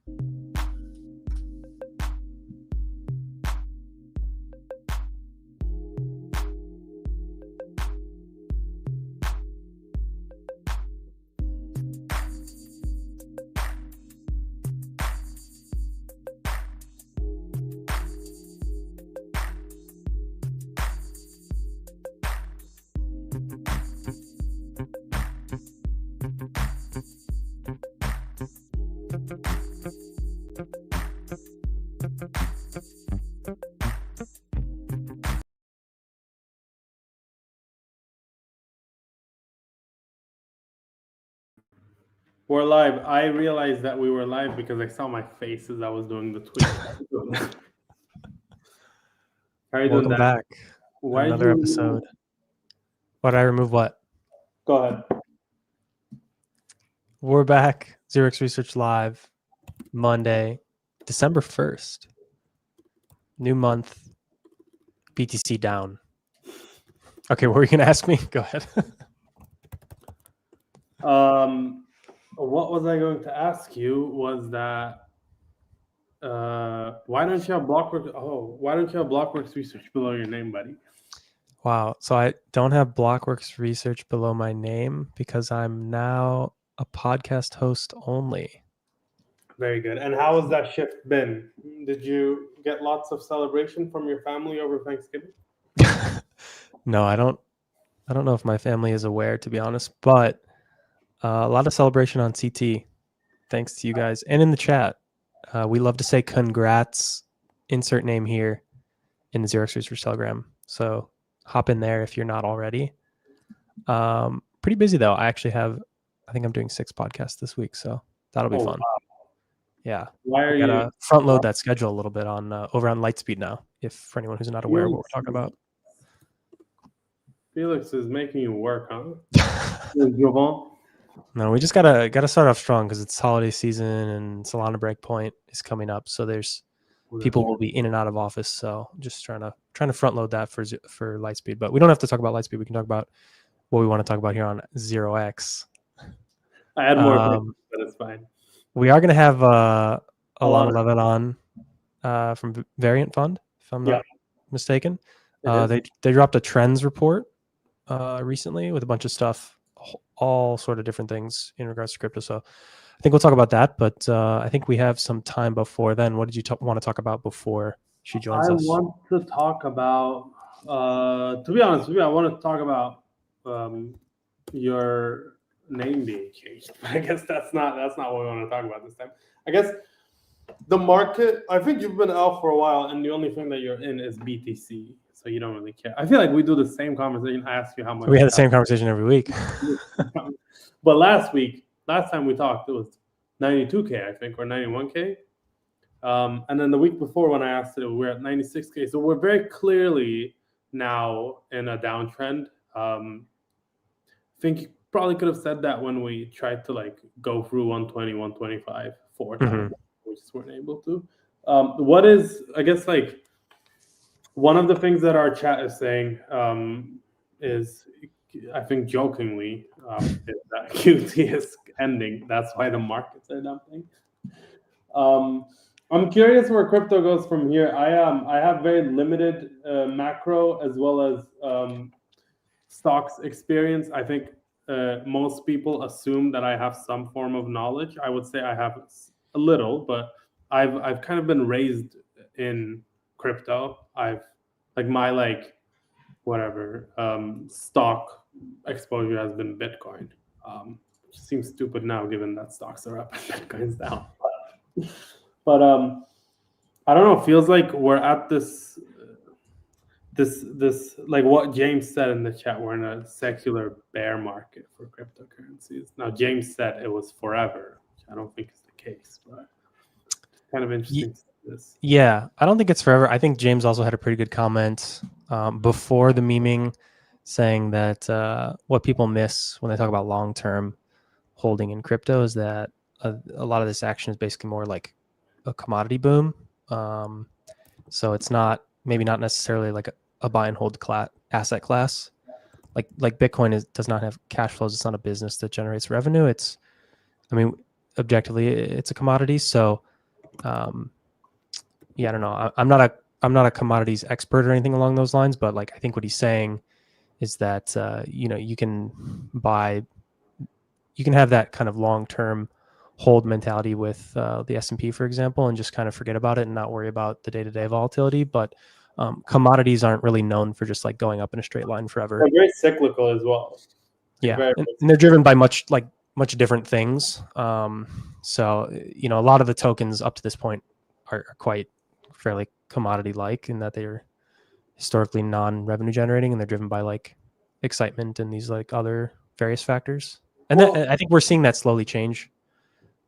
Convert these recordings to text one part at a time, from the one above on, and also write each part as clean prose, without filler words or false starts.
We're live. I realized that we were live because I saw my face as I was doing the tweet. How are you doing Welcome that? back. Why Another did you episode. Why did I remove what? Go ahead. We're back. 0xResearch Live. Monday, December 1st. New month. BTC down. Okay, what were you going to ask me? Go ahead. What was I going to ask you was that why don't you have Blockworks Research below your name, buddy? Wow. So I don't have Blockworks Research below my name because I'm now a podcast host only. Very good. And how has that shift been? Did you get lots of celebration from your family over Thanksgiving? No, I don't know if my family is aware, to be honest, but a lot of celebration on CT. Thanks to you guys and in the chat. We love to say congrats, insert name here in the 0xResearch Telegram. So hop in there if you're not already. Pretty busy though. I think I'm doing 6 podcasts this week, so that'll be fun. Wow. Yeah. Why are I gotta you front load that schedule a little bit on over on Lightspeed now, if for anyone who's not aware of what we're talking about. Felix is making you work, huh? No, we just gotta start off strong because it's holiday season and Solana Breakpoint is coming up. So there's people will be in and out of office. So just trying to front load that for Lightspeed. But we don't have to talk about Lightspeed. We can talk about what we want to talk about here on 0x. I had more, but it's fine. We are gonna have ALANA Levitt on from Variant Fund, if I'm not mistaken. They dropped a trends report recently with a bunch of stuff, all sort of different things in regards to crypto. So I think we'll talk about that, but I think we have some time before then. What did you want to talk about before she joins us? I want to talk about, to be honest with you, I want to talk about your name being changed. I guess that's not what we want to talk about this time. I guess the market, I think you've been out for a while, and the only thing that you're in is BTC. So you don't really care. I feel like we do the same conversation. I ask you how much. We have the same conversation every week. But last time we talked, it was 92K, I think, or 91K. And then the week before when I asked it, we're at 96K. So we're very clearly now in a downtrend. I think you probably could have said that when we tried to go through 120, 125 4 times. We just weren't able to. What is, I guess, one of the things that our chat is saying is, I think jokingly, is that QT is ending. That's why the markets are dumping. I'm curious where crypto goes from here. I have very limited macro as well as stocks experience. I think most people assume that I have some form of knowledge. I would say I have a little, but I've kind of been raised in crypto. Stock exposure has been Bitcoin. Which seems stupid now given that stocks are up and Bitcoin's down. But I don't know. It feels like we're at this like what James said in the chat. We're in a secular bear market for cryptocurrencies. Now James said it was forever, which I don't think is the case, but it's kind of interesting. Yeah, I don't think it's forever. I think James also had a pretty good comment before the memeing, saying that what people miss when they talk about long-term holding in crypto is that a lot of this action is basically more like a commodity boom. So it's maybe not necessarily like a buy and hold asset class. Like Bitcoin does not have cash flows. It's not a business that generates revenue. Objectively, it's a commodity. So Yeah, I don't know. I'm not a commodities expert or anything along those lines, but like I think what he's saying is that you can have that kind of long-term hold mentality with the S&P, for example, and just kind of forget about it and not worry about the day-to-day volatility. But commodities aren't really known for just like going up in a straight line forever. They're very cyclical as well. Yeah, and they're driven by much different things. So a lot of the tokens up to this point are quite fairly commodity-like in that they're historically non-revenue generating, and they're driven by like excitement and these like other various factors. And I think we're seeing that slowly change.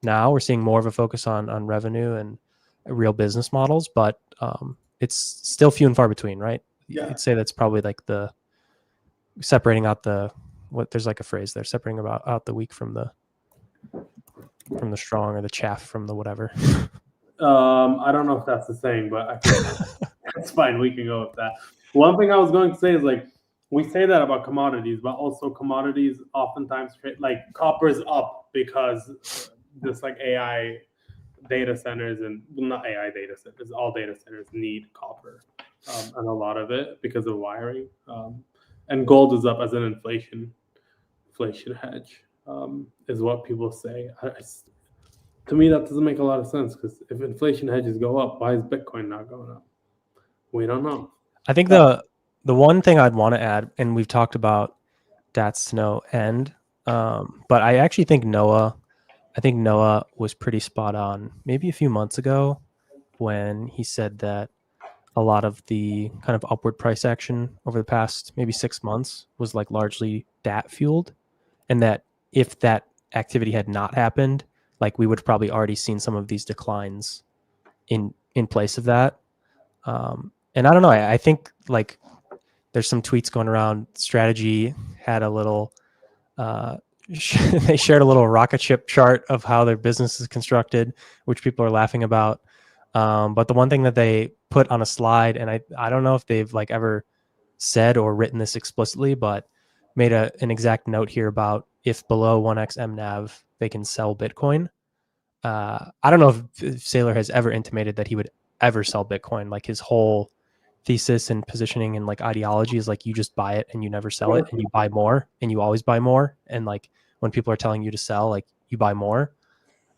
Now we're seeing more of a focus on revenue and real business models, but it's still few and far between, right? Yeah. You'd say that's probably like the separating out the there's like a phrase there, separating out the weak from the strong, or the chaff from the whatever. I don't know if that's the saying, but I think that's fine. We can go with that. One thing I was going to say is like we say that about commodities, but also commodities oftentimes like copper's up because just like AI data centers and not AI data centers, all data centers need copper, and a lot of it because of wiring. And gold is up as an inflation hedge, is what people say. To me, that doesn't make a lot of sense, because if inflation hedges go up, why is Bitcoin not going up? We don't know. I think the one thing I'd want to add, and we've talked about DATS to no end, but I actually think Noah was pretty spot on maybe a few months ago when he said that a lot of the kind of upward price action over the past maybe 6 months was like largely DAT fueled, and that if that activity had not happened, like we would have probably already seen some of these declines in place of that. And I don't know, I think like there's some tweets going around. Strategy had a little they shared a little rocket ship chart of how their business is constructed, which people are laughing about. But the one thing that they put on a slide, and I don't know if they've like ever said or written this explicitly, but made an exact note here about if below 1x MNAV, they can sell Bitcoin. I don't know if Saylor has ever intimated that he would ever sell Bitcoin. Like his whole thesis and positioning and like ideology is like you just buy it and you never sell it, and you buy more and you always buy more. And like when people are telling you to sell, like you buy more.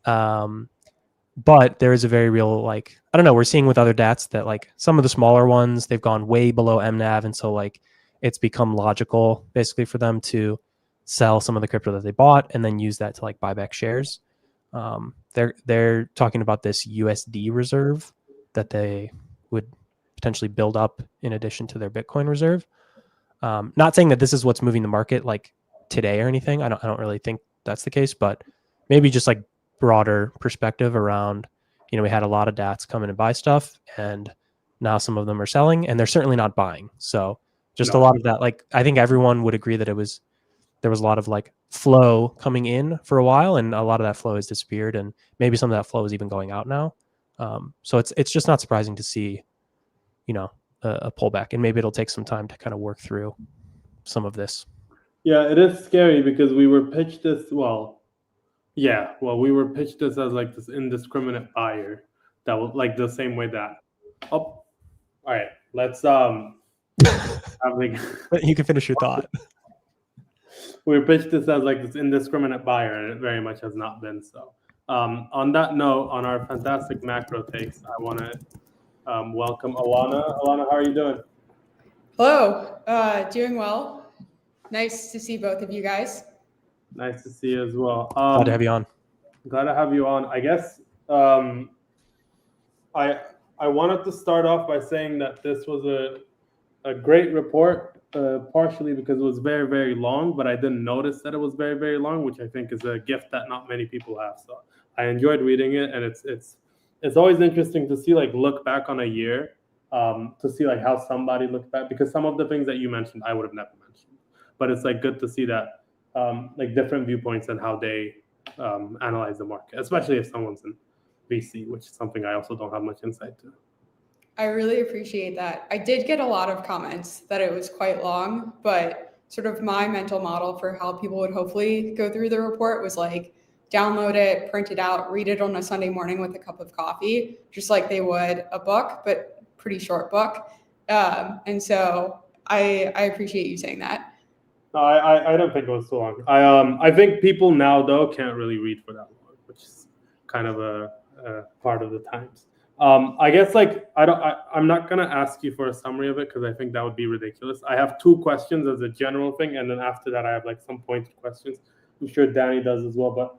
But there is a very real, like, I don't know, we're seeing with other DATs that like some of the smaller ones, they've gone way below MNAV. And so like it's become logical basically for them to sell some of the crypto that they bought and then use that to like buy back shares. They're talking about this USD reserve that they would potentially build up in addition to their Bitcoin reserve. Not saying that this is what's moving the market like today or anything. I don't really think that's the case, but maybe just like broader perspective around, we had a lot of DATs come in and buy stuff, and now some of them are selling, and they're certainly not buying. So just a lot of that, like, I think everyone would agree that there was a lot of like flow coming in for a while, and a lot of that flow has disappeared, and maybe some of that flow is even going out now. So it's just not surprising to see, a pullback, and maybe it'll take some time to kind of work through some of this. Yeah, it is scary because we were pitched this. We were pitched this as like this indiscriminate buyer that was like the same way that. Oh, all right. Let's You can finish your thought. We were pitched this as like this indiscriminate buyer, and it very much has not been so. On that note, on our fantastic macro takes, I want to welcome ALANA. ALANA, how are you doing? Hello, doing well. Nice to see both of you guys. Nice to see you as well. Glad to have you on. Glad to have you on. I guess I wanted to start off by saying that this was a great report, partially because it was very, very long, but I didn't notice that it was very, very long, which I think is a gift that not many people have. So I enjoyed reading it, and it's always interesting to see, like, look back on a year, to see like how somebody looked back, because some of the things that you mentioned I would have never mentioned, but it's like good to see that like different viewpoints and how they analyze the market, especially if someone's in VC, which is something I also don't have much insight to. I really appreciate that. I did get a lot of comments that it was quite long, but sort of my mental model for how people would hopefully go through the report was like download it, print it out, read it on a Sunday morning with a cup of coffee, just like they would a book, but pretty short book. And so I appreciate you saying that. No, I don't think it was too long. I think people now though can't really read for that long, which is kind of a part of the times. I guess like I'm not gonna ask you for a summary of it because I think that would be ridiculous. I have 2 questions as a general thing, and then after that I have like some pointed questions. I'm sure Danny does as well. But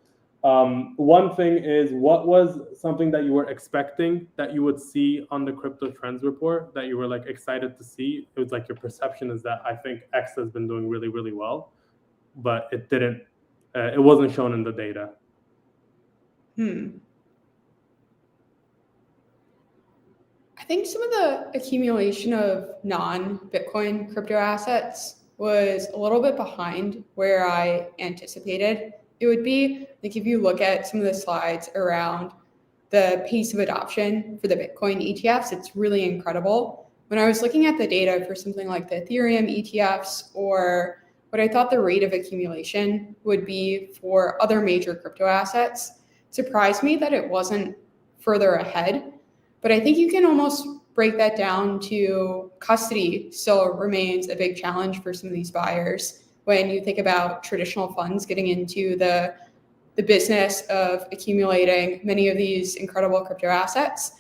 one thing is, what was something that you were expecting that you would see on the crypto trends report that you were like excited to see? It was like your perception is that I think X has been doing really, really well, but it didn't. It wasn't shown in the data. I think some of the accumulation of non-Bitcoin crypto assets was a little bit behind where I anticipated it would be. Like if you look at some of the slides around the pace of adoption for the Bitcoin ETFs, it's really incredible. When I was looking at the data for something like the Ethereum ETFs or what I thought the rate of accumulation would be for other major crypto assets, it surprised me that it wasn't further ahead. But I think you can almost break that down to custody still remains a big challenge for some of these buyers. When you think about traditional funds getting into the business of accumulating many of these incredible crypto assets,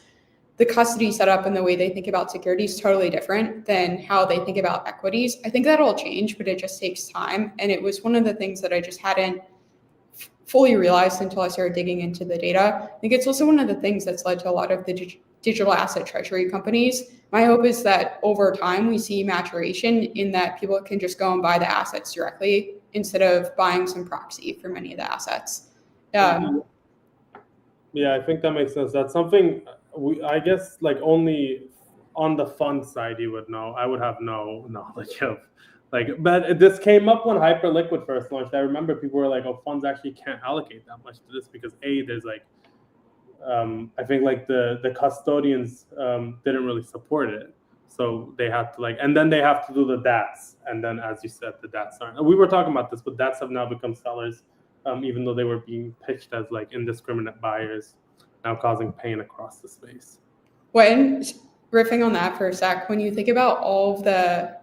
the custody setup and the way they think about security is totally different than how they think about equities. I think that'll change, but it just takes time. And it was one of the things that I just hadn't fully realized until I started digging into the data. I think it's also one of the things that's led to a lot of the digital asset treasury companies. My hope is that over time we see maturation in that people can just go and buy the assets directly instead of buying some proxy for many of the assets. Yeah, I think that makes sense. That's something I guess like only on the fund side you would know. I would have no knowledge of. But this came up when Hyperliquid first launched. I remember people were like, "Oh, funds actually can't allocate that much to this because there's like, I think like the custodians didn't really support it, so they had to and then they have to do the DATs, and then as you said, the DATs aren't. We were talking about this, but DATs have now become sellers, even though they were being pitched as like indiscriminate buyers, now causing pain across the space. When riffing on that for a sec, when you think about all of the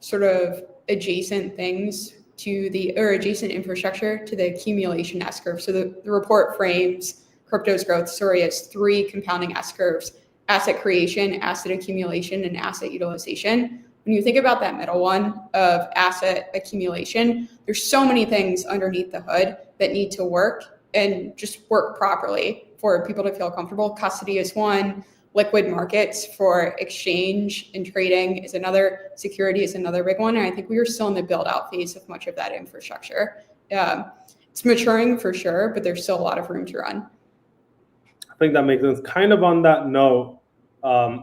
sort of adjacent things to adjacent infrastructure to the accumulation S curve. So the report frames crypto's growth story as 3 compounding S curves: asset creation, asset accumulation, and asset utilization. When you think about that middle one of asset accumulation, there's so many things underneath the hood that need to work and just work properly for people to feel comfortable. Custody is one. Liquid markets for exchange and trading is another. Security is another big one. And I think we are still in the build out phase of much of that infrastructure. It's maturing for sure, but there's still a lot of room to run. I think that makes sense. Kind of on that note,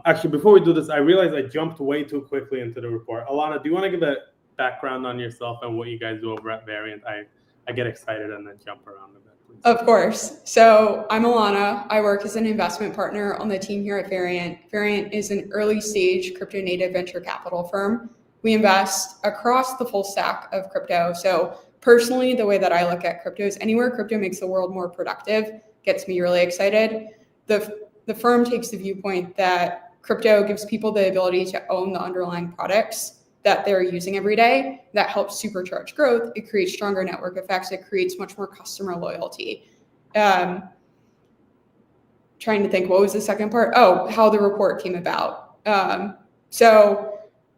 actually, before we do this, I realized I jumped way too quickly into the report. Alana, do you want to give a background on yourself and what you guys do over at Variant? I get excited and then jump around a bit. Of course. So I'm Alana. I work as an investment partner on the team here at Variant. Variant is an early stage crypto native venture capital firm. We invest across the full stack of crypto. So personally, the way that I look at crypto is anywhere crypto makes the world more productive gets me really excited. The firm takes the viewpoint that crypto gives people the ability to own the underlying products that they're using every day. That helps supercharge growth. It creates stronger network effects. It creates much more customer loyalty. Trying to think, what was the second part? Oh, how the report came about. So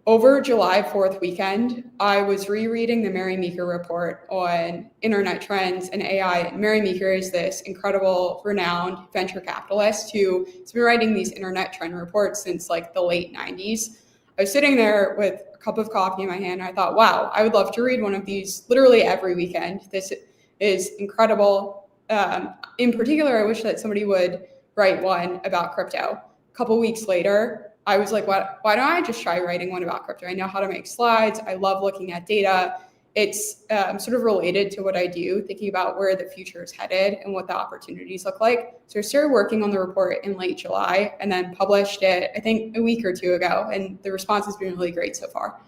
over July 4th weekend, I was rereading the Mary Meeker report on internet trends and AI. And Mary Meeker is this incredible, renowned venture capitalist who has been writing these internet trend reports since like the late 90s. I was sitting there with a cup of coffee in my hand. And I thought, wow, I would love to read one of these literally every weekend. This is incredible. In particular, I wish that somebody would write one about crypto. A couple weeks later, I was like, why don't I just try writing one about crypto? I know how to make slides. I love looking at data. It's sort of related to what I do, thinking about where the future is headed and what the opportunities look like. So I started working on the report in late July and then published it, I think, a week or 2 ago. And the response has been really great so far.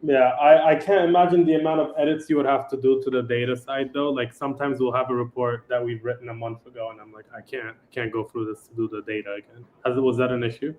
Yeah, I can't imagine the amount of edits you would have to do to the data side though. Like sometimes we'll have a report that we've written a month ago, and I'm like, I can't go through this to do the data again. Was that an issue?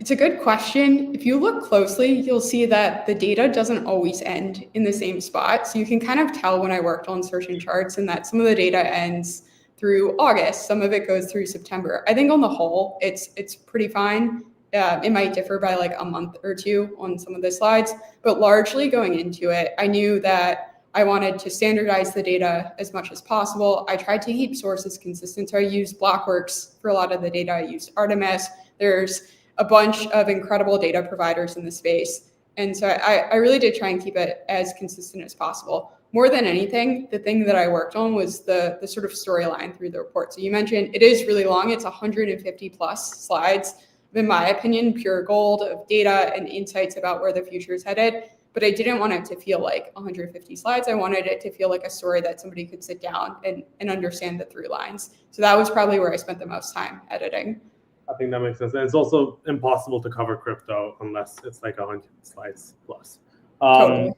It's a good question. If you look closely, you'll see that the data doesn't always end in the same spot. So you can kind of tell when I worked on search and charts and that some of the data ends through August, some of it goes through September. I think on the whole, it's pretty fine. It might differ by like a month or two on some of the slides, but largely going into it, I knew that I wanted to standardize the data as much as possible. I tried to keep sources consistent. So I used Blockworks for a lot of the data. I used Artemis. There's a bunch of incredible data providers in the space. And so I really did try and keep it as consistent as possible. More than anything, the thing that I worked on was the sort of storyline through the report. So you mentioned it is really long. It's 150 plus slides. In my opinion, pure gold of data and insights about where the future is headed. But I didn't want it to feel like 150 slides. I wanted it to feel like a story that somebody could sit down and understand the through lines. So that was probably where I spent the most time editing. I think that makes sense. And it's also impossible to cover crypto unless it's like 100 slides plus. Totally.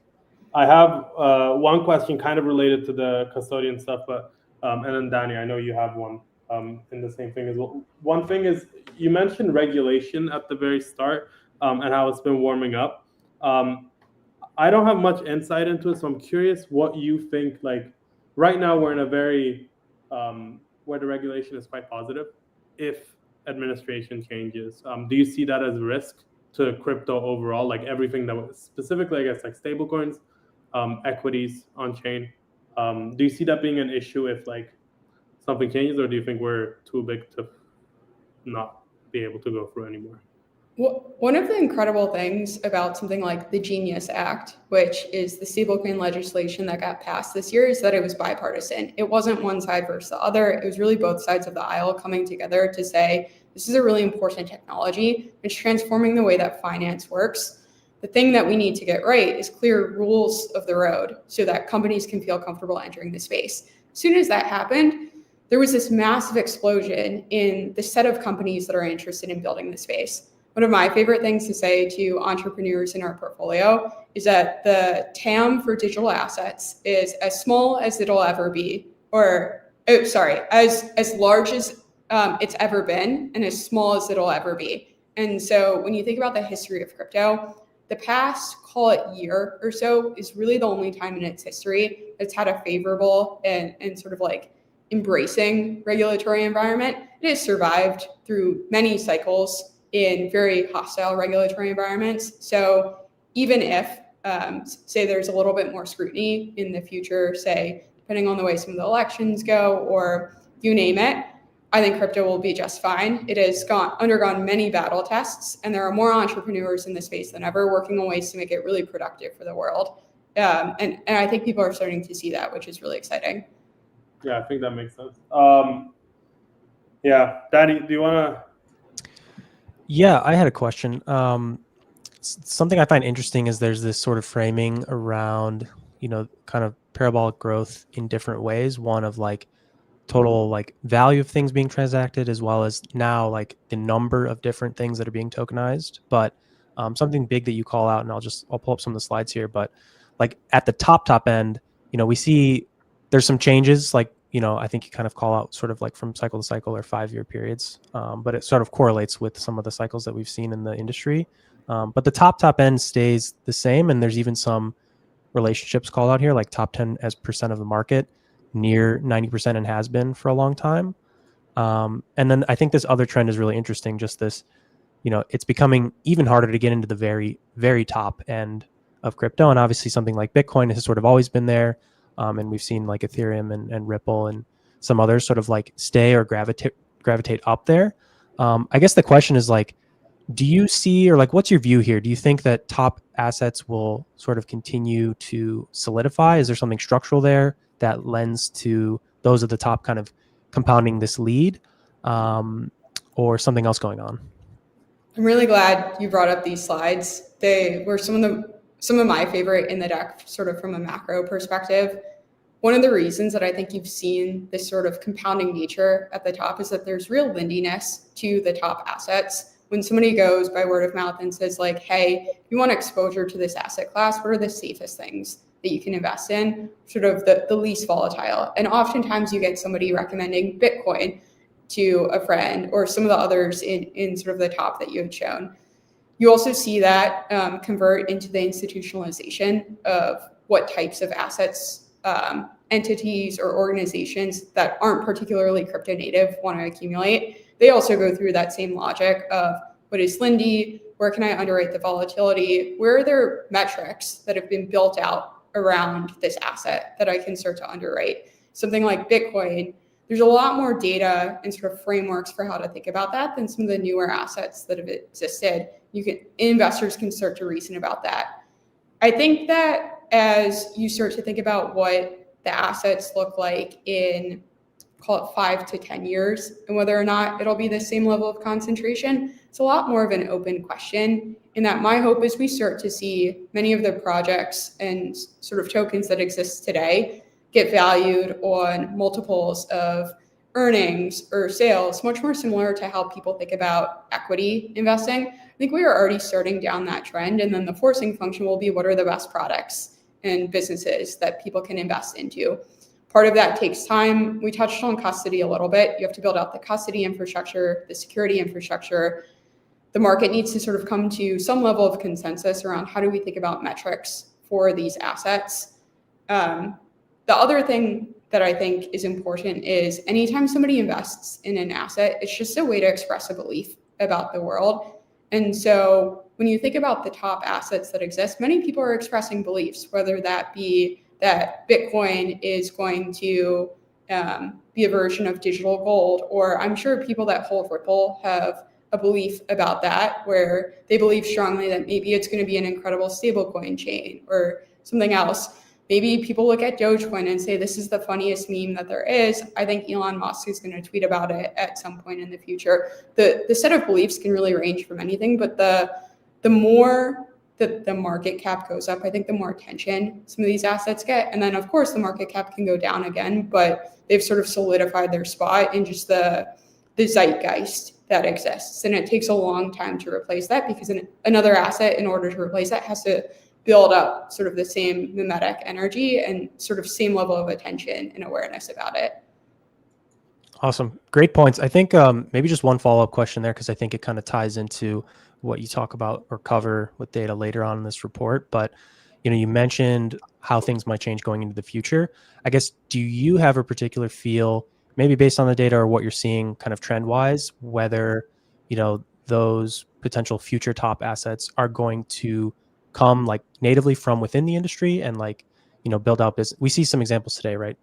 I have one question kind of related to the custodian stuff, but and then Danny, I know you have one in the same thing as well. One thing is you mentioned regulation at the very start and how it's been warming up. I don't have much insight into it, so I'm curious what you think. Like right now, we're in a very where the regulation is quite positive. If administration changes, do you see that as a risk to crypto overall? Like everything that was specifically, I guess, like stablecoins, equities on chain. Do you see that being an issue if like something changes, or do you think we're too big to not be able to go through anymore? Well, one of the incredible things about something like the Genius Act, which is the stablecoin legislation that got passed this year, is that it was bipartisan. It wasn't one side versus the other. It was really both sides of the aisle coming together to say, this is a really important technology. It's transforming the way that finance works. The thing that we need to get right is clear rules of the road so that companies can feel comfortable entering the space. As soon as that happened, there was this massive explosion in the set of companies that are interested in building the space. One of my favorite things to say to entrepreneurs in our portfolio is that the TAM for digital assets is as small as it'll ever be, as large as it's ever been and as small as it'll ever be. And so when you think about the history of crypto, the past, call it year or so, is really the only time in its history that's had a favorable and sort of like embracing regulatory environment. It has survived through many cycles in very hostile regulatory environments. So even if, say, there's a little bit more scrutiny in the future, say, depending on the way some of the elections go, or you name it, I think crypto will be just fine. It has undergone many battle tests, and there are more entrepreneurs in the space than ever working on ways to make it really productive for the world. And I think people are starting to see that, which is really exciting. Yeah, I think that makes sense. Yeah, Danny, do you want to? Yeah, I had a question. Something I find interesting is there's this sort of framing around, kind of parabolic growth in different ways. One of like total like value of things being transacted, as well as now like the number of different things that are being tokenized. But something big that you call out, and I'll pull up some of the slides here, but like at the top end, we see there's some changes, like, I think you kind of call out sort of like from cycle to cycle or 5-year periods, but it sort of correlates with some of the cycles that we've seen in the industry. But the top end stays the same, and there's even some relationships called out here, like top 10 as percent of the market, near 90% and has been for a long time. And then I think this other trend is really interesting, just this, it's becoming even harder to get into the very, very top end of crypto. And obviously something like Bitcoin has sort of always been there. And we've seen like Ethereum and Ripple and some others sort of like stay or gravitate up there. I guess the question is like, do you see, or like, what's your view here? Do you think that top assets will sort of continue to solidify? Is there something structural there that lends to those at the top kind of compounding this lead, or something else going on? I'm really glad you brought up these slides. They were some of my favorite in the deck, sort of from a macro perspective. One of the reasons that I think you've seen this sort of compounding nature at the top is that there's real lendiness to the top assets. when somebody goes by word of mouth and says like, hey, if you want exposure to this asset class, what are the safest things that you can invest in, sort of the least volatile? And oftentimes you get somebody recommending Bitcoin to a friend or some of the others in sort of the top that you had shown. You also see that convert into the institutionalization of what types of assets entities or organizations that aren't particularly crypto native want to accumulate. They also go through that same logic of what is Lindy, where can I underwrite the volatility, where are there metrics that have been built out around this asset that I can start to underwrite. Something like Bitcoin, there's a lot more data and sort of frameworks for how to think about that than some of the newer assets that have existed. Investors can start to reason about that. I think that as you start to think about what the assets look like in, call it 5 to 10 years, and whether or not it'll be the same level of concentration, it's a lot more of an open question. In that my hope is we start to see many of the projects and sort of tokens that exist today get valued on multiples of earnings or sales, much more similar to how people think about equity investing. I think we are already starting down that trend. And then the forcing function will be what are the best products and businesses that people can invest into. Part of that takes time. We touched on custody a little bit. You have to build out the custody infrastructure, the security infrastructure. The market needs to sort of come to some level of consensus around how do we think about metrics for these assets. The other thing that I think is important is anytime somebody invests in an asset, it's just a way to express a belief about the world. And so when you think about the top assets that exist, many people are expressing beliefs, whether that be that Bitcoin is going to be a version of digital gold, or I'm sure people that hold Ripple have a belief about that, where they believe strongly that maybe it's going to be an incredible stablecoin chain or something else. Maybe people look at Dogecoin and say, this is the funniest meme that there is. I think Elon Musk is going to tweet about it at some point in the future. The set of beliefs can really range from anything, but the more that the market cap goes up, I think the more attention some of these assets get. And then of course the market cap can go down again, but they've sort of solidified their spot in just the zeitgeist that exists. And it takes a long time to replace that because another asset, in order to replace that, has to build up sort of the same mimetic energy and sort of same level of attention and awareness about it. Awesome. Great points. I think maybe just one follow-up question there, because I think it kind of ties into what you talk about or cover with data later on in this report. But, you mentioned how things might change going into the future. I guess, do you have a particular feel, maybe based on the data or what you're seeing kind of trend-wise, whether, those potential future top assets are going to come like natively from within the industry and build out business? We see some examples today, right?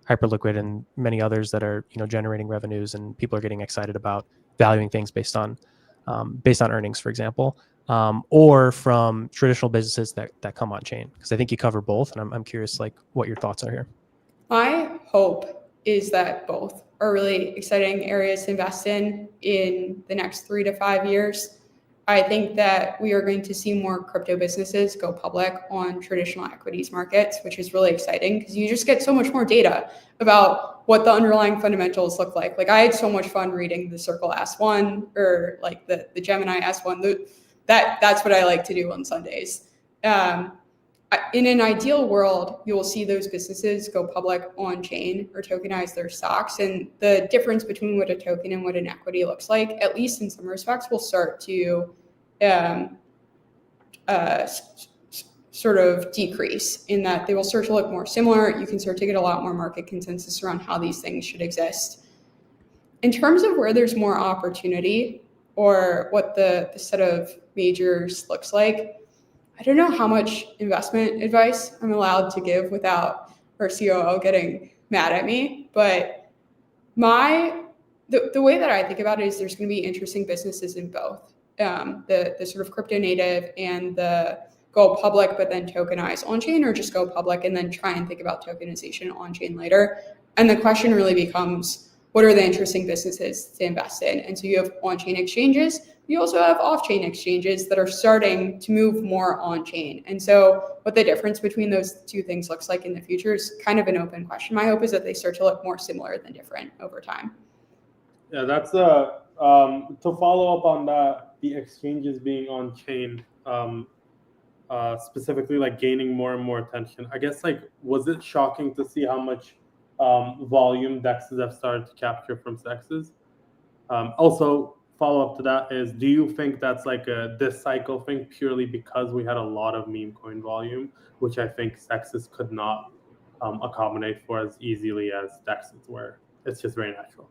Hyperliquid and many others that are, generating revenues, and people are getting excited about valuing things based on earnings, for example, or from traditional businesses that come on chain. Because I think you cover both, and I'm curious what your thoughts are here. My hope is that both are really exciting areas to invest in the next 3 to 5 years. I think that we are going to see more crypto businesses go public on traditional equities markets, which is really exciting because you just get so much more data about what the underlying fundamentals look like. I had so much fun reading the Circle S1 or the Gemini S1. That's what I like to do on Sundays. In an ideal world, you will see those businesses go public on chain or tokenize their stocks. And the difference between what a token and what an equity looks like, at least in some respects, will start to sort of decrease in that they will start to look more similar. You can start to get a lot more market consensus around how these things should exist. In terms of where there's more opportunity or what the set of majors looks like, I don't know how much investment advice I'm allowed to give without our COO getting mad at me, but the way that I think about it is there's going to be interesting businesses in both. The sort of crypto native and the go public but then tokenize on chain, or just go public and then try and think about tokenization on chain later. And the question really becomes, what are the interesting businesses to invest in? And so you have on-chain exchanges. You also have off-chain exchanges that are starting to move more on-chain. And so what the difference between those two things looks like in the future is kind of an open question. My hope is that they start to look more similar than different over time. Yeah, that's to follow up on that. the exchanges being on chain, specifically like gaining more and more attention, I guess like was it shocking to see how much volume DEXs have started to capture from CEXs? Also, follow up to that is, do you think that's like this cycle thing purely because we had a lot of meme coin volume, which I think CEXs could not accommodate for as easily as DEXs were? It's just very natural.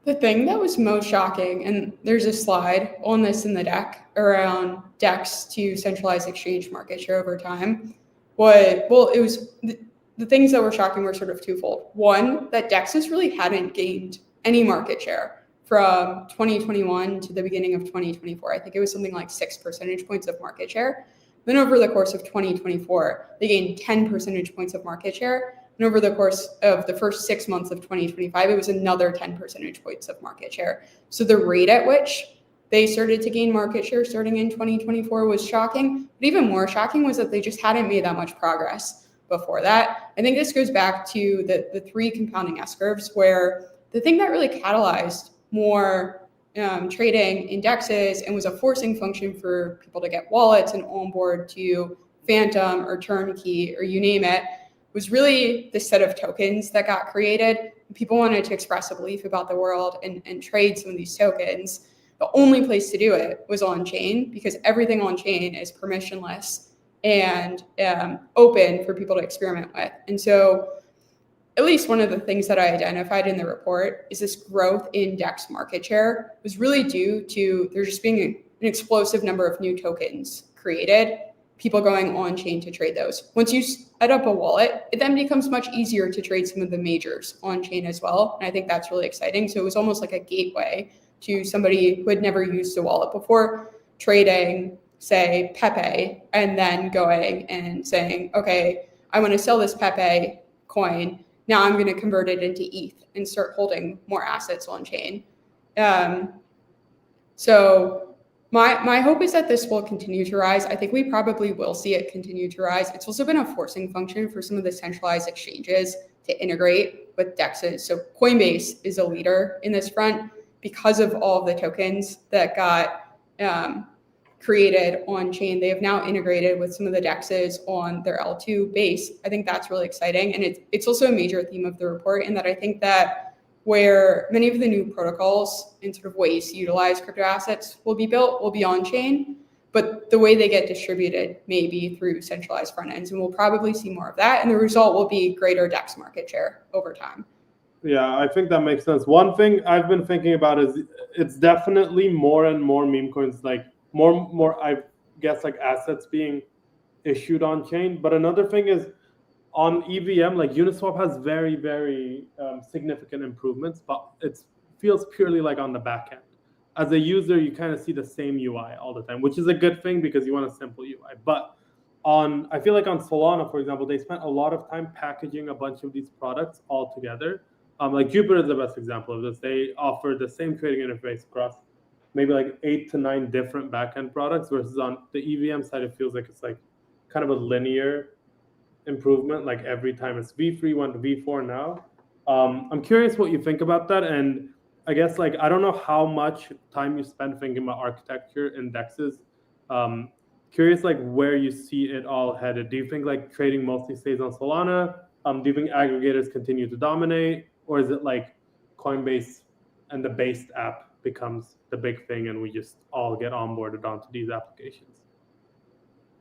The thing that was most shocking, and there's a slide on this in the deck around DEX to centralized exchange market share over time. It was the things that were shocking were sort of twofold. One, that DEXs really hadn't gained any market share from 2021 to the beginning of 2024. I think it was something like 6 percentage points of market share. Then over the course of 2024, they gained 10 percentage points of market share. And over the course of the first 6 months of 2025, it was another 10 percentage points of market share. So the rate at which they started to gain market share starting in 2024 was shocking. But even more shocking was that they just hadn't made that much progress before that. I think this goes back to the 3 compounding S-curves, where the thing that really catalyzed more trading indexes and was a forcing function for people to get wallets and onboard to Phantom or Turnkey or you name it, was really the set of tokens that got created. People wanted to express a belief about the world and trade some of these tokens. The only place to do it was on chain, because everything on chain is permissionless and open for people to experiment with. And so at least one of the things that I identified in the report is this growth in DEX market share was really due to there just being an explosive number of new tokens created, people going on chain to trade those. Once you set up a wallet, it then becomes much easier to trade some of the majors on chain as well. And I think that's really exciting. So it was almost like a gateway to somebody who had never used a wallet before, trading, say, Pepe, and then going and saying, okay, I want to sell this Pepe coin. Now I'm going to convert it into ETH and start holding more assets on chain. So my hope is that this will continue to rise. I think we probably will see it continue to rise. It's also been a forcing function for some of the centralized exchanges to integrate with DEXs. So Coinbase is a leader in this front because of all of the tokens that got created on chain. They have now integrated with some of the DEXs on their L2 base. I think that's really exciting. And it's also a major theme of the report, in that I think that where many of the new protocols and sort of ways to utilize crypto assets will be built will be on chain, but the way they get distributed may be through centralized front ends. And we'll probably see more of that. And the result will be greater DEX market share over time. Yeah, I think that makes sense. One thing I've been thinking about is it's definitely more and more meme coins, like more, I guess, like assets being issued on chain. But another thing is on EVM, like Uniswap has very, very significant improvements, but it feels purely like on the back end. As a user, you kind of see the same UI all the time, which is a good thing because you want a simple UI. But I feel like on Solana, for example, they spent a lot of time packaging a bunch of these products all together. Like Jupiter is the best example of this. They offer the same trading interface across maybe like 8 to 9 different backend products, versus on the EVM side, it feels like it's like kind of a linear improvement. Like every time it's V3 went to V4 now. I'm curious what you think about that. And I guess like I don't know how much time you spend thinking about architecture indexes. Curious like where you see it all headed. Do you think like trading mostly stays on Solana? Do you think aggregators continue to dominate? Or is it like Coinbase and the based app becomes the big thing and we just all get onboarded onto these applications?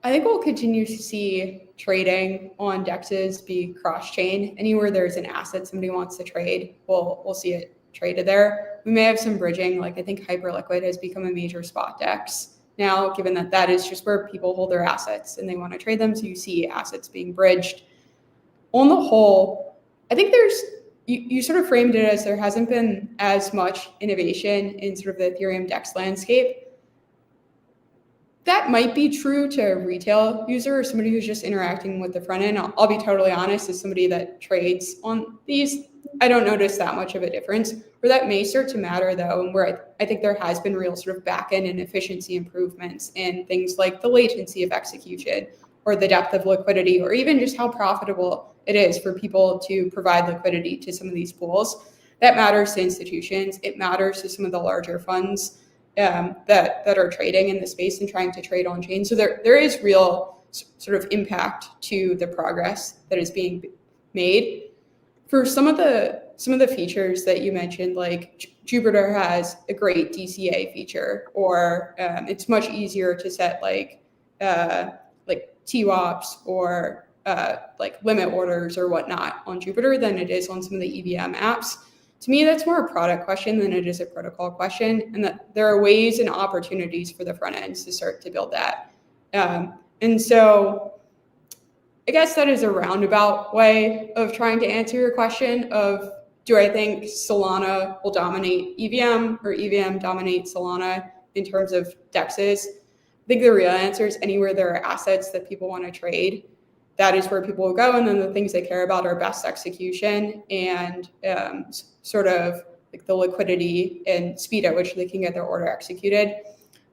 I think we'll continue to see trading on DEXs be cross-chain. Anywhere there's an asset somebody wants to trade, we'll see it traded there. We may have some bridging, like I think Hyperliquid has become a major spot DEX now, given that that is just where people hold their assets and they want to trade them. So you see assets being bridged. On the whole, I think you sort of framed it as there hasn't been as much innovation in sort of the Ethereum DEX landscape. That might be true to a retail user or somebody who's just interacting with the front end. I'll be totally honest, as somebody that trades on these, I don't notice that much of a difference. Where that may start to matter though, and where I think there has been real sort of back-end and efficiency improvements in things like the latency of execution or the depth of liquidity, or even just how profitable it is for people to provide liquidity to some of these pools. That matters to institutions. It matters to some of the larger funds. that are trading in the space and trying to trade on chain. So there is real sort of impact to the progress that is being made. For some of the features that you mentioned, like Jupiter has a great DCA feature, or it's much easier to set like TWAPs or like limit orders or whatnot on Jupiter than it is on some of the EVM apps. To me, that's more a product question than it is a protocol question, and that there are ways and opportunities for the front ends to start to build that. And so I guess that is a roundabout way of trying to answer your question of, do I think Solana will dominate EVM or EVM dominate Solana in terms of DEXs? I think the real answer is anywhere there are assets that people want to trade, that is where people will go. And then the things they care about are best execution and sort of like the liquidity and speed at which they can get their order executed.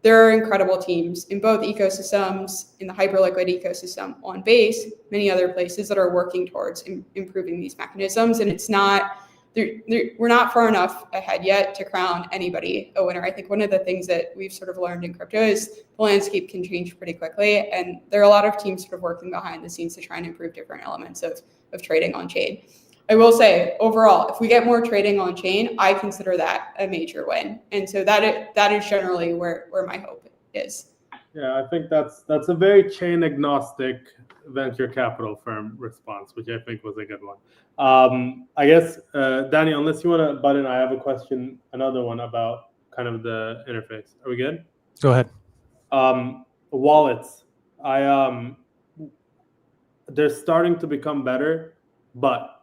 There are incredible teams in both ecosystems, in the Hyperliquid ecosystem on Base, many other places that are working towards improving these mechanisms. And it's not, we're not far enough ahead yet to crown anybody a winner. I think one of the things that we've sort of learned in crypto is the landscape can change pretty quickly. And there are a lot of teams sort of working behind the scenes to try and improve different elements of trading on chain. I will say, overall, if we get more trading on chain, I consider that a major win. And so that is generally where my hope is. Yeah, I think that's a very chain agnostic venture capital firm response, which I think was a good one. I guess, Danny, unless you want to butt in, I have a question, another one about kind of the interface. Are we good? Go ahead. Wallets. They're starting to become better, but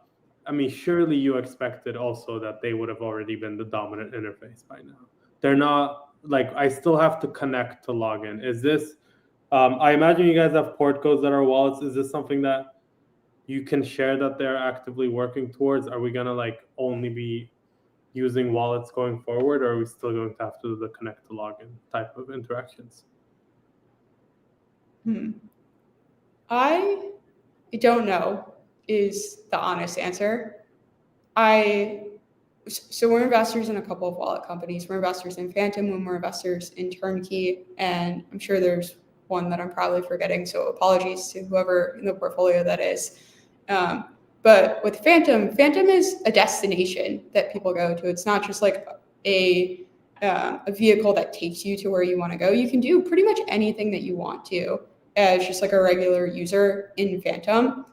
I mean, surely you expected also that they would have already been the dominant interface by now. They're not, like, I still have to connect to log in. Is this, I imagine you guys have port codes that are wallets. Is this something that you can share that they're actively working towards? Are we going to like only be using wallets going forward, or are we still going to have to do the connect to login type of interactions? I don't know is the honest answer. So we're investors in a couple of wallet companies. We're investors in Phantom, and we're investors in Turnkey, and I'm sure there's one that I'm probably forgetting, so apologies to whoever in the portfolio that is. But with Phantom is a destination that people go to. It's not just like a vehicle that takes you to where you want to go. You can do pretty much anything that you want to as just like a regular user in Phantom.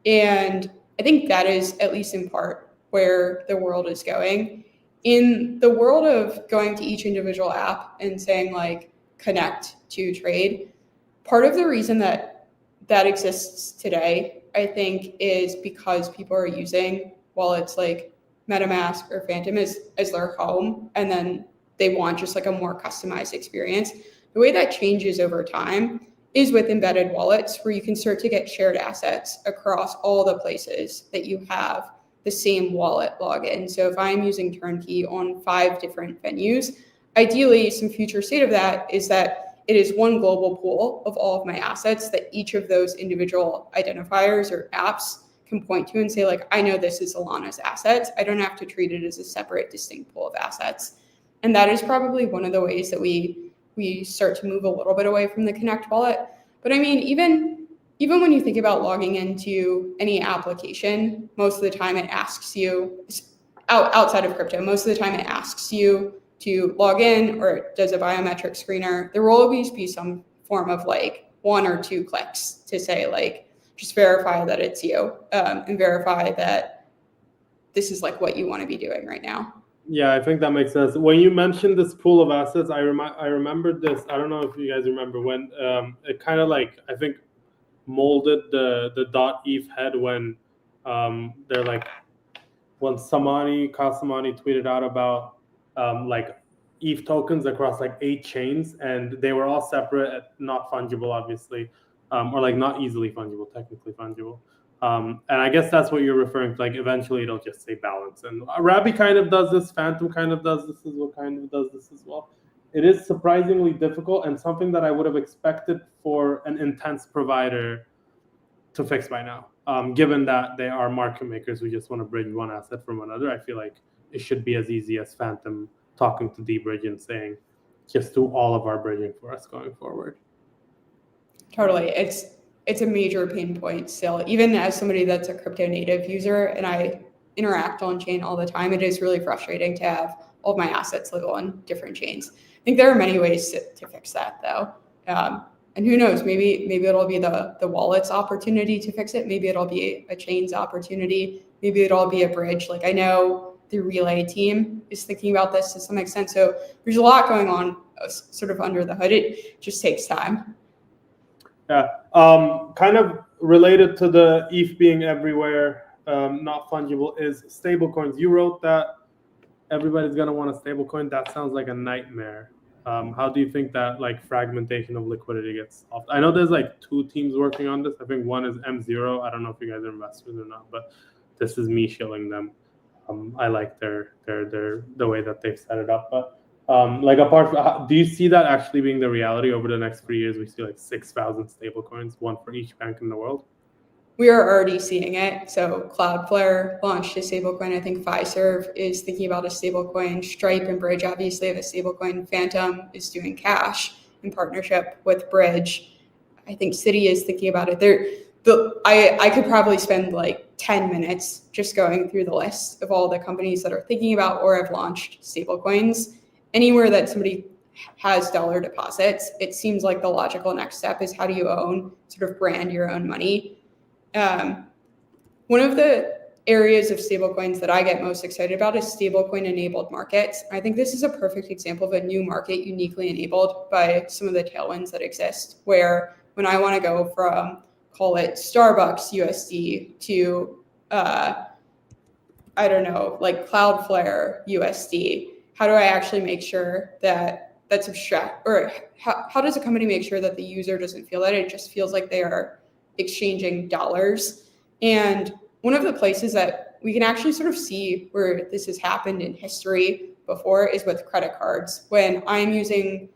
And I think that is, at least in part, where the world is going. In the world of going to each individual app and saying like connect to trade, part of the reason that exists today, I think, is because people are using wallets like MetaMask or Phantom as their home, and then they want just like a more customized experience. The way that changes over time is with embedded wallets, where you can start to get shared assets across all the places that you have the same wallet login. So if I'm using Turnkey on 5 different venues, ideally some future state of that is that it is one global pool of all of my assets that each of those individual identifiers or apps can point to and say, like, I know this is ALANA's assets. I don't have to treat it as a separate, distinct pool of assets. And that is probably one of the ways that we start to move a little bit away from the Connect wallet. But I mean, even when you think about logging into any application, most of the time it asks you, outside of crypto, most of the time it asks you to log in, or it does a biometric screener. There will always be some form of like 1 or 2 clicks to say like, just verify that it's you, and verify that this is like what you want to be doing right now. Yeah, I think that makes sense. When you mentioned this pool of assets, I remembered this. I don't know if you guys remember when it kind of like, I think, molded the .eth head when they're like, when Kasamani tweeted out about like ETH tokens across like 8 chains, and they were all separate, not fungible, obviously, or like not easily fungible, technically fungible. And I guess that's what you're referring to. Like eventually it'll just say balance. And Rabbi kind of does this. Phantom kind of does this as well. Kind of does this as well. It is surprisingly difficult, and something that I would have expected for an intense provider to fix by now. Given that they are market makers who just want to bridge one asset from another, I feel like it should be as easy as Phantom talking to dBridge and saying, just do all of our bridging for us going forward. Totally. It's a major pain point still. Even as somebody that's a crypto native user and I interact on chain all the time, it is really frustrating to have all of my assets live on different chains. I think there are many ways to fix that though. And who knows, maybe it'll be the wallet's opportunity to fix it. Maybe it'll be a chain's opportunity. Maybe it'll be a bridge. Like I know the Relay team is thinking about this to some extent. So there's a lot going on sort of under the hood. It just takes time. Yeah, kind of related to the ETH being everywhere, not fungible, is stablecoins. You wrote that everybody's gonna want a stablecoin. That sounds like a nightmare. How do you think that like fragmentation of liquidity gets solved? I know there's like 2 teams working on this. I think one is M0. I don't know if you guys are investors or not, but this is me shilling them. I like the way that they've set it up, but. Like apart from, do you see that actually being the reality over the next 3 years? We see like 6,000 stablecoins, one for each bank in the world. We are already seeing it. So Cloudflare launched a stablecoin. I think Fiserv is thinking about a stablecoin. Stripe and Bridge obviously have a stablecoin. Phantom is doing Cash in partnership with Bridge. I think Citi is thinking about it. I could probably spend like 10 minutes just going through the list of all the companies that are thinking about or have launched stablecoins. Anywhere that somebody has dollar deposits, it seems like the logical next step is how do you sort of brand your own money. One of the areas of stablecoins that I get most excited about is stablecoin enabled markets. I think this is a perfect example of a new market uniquely enabled by some of the tailwinds that exist, where when I want to go from, call it Starbucks USD to, I don't know, like Cloudflare USD, how do I actually make sure that that's abstract, or how does a company make sure that the user doesn't feel that it just feels like they are exchanging dollars? And one of the places that we can actually sort of see where this has happened in history before is with credit cards. When I'm using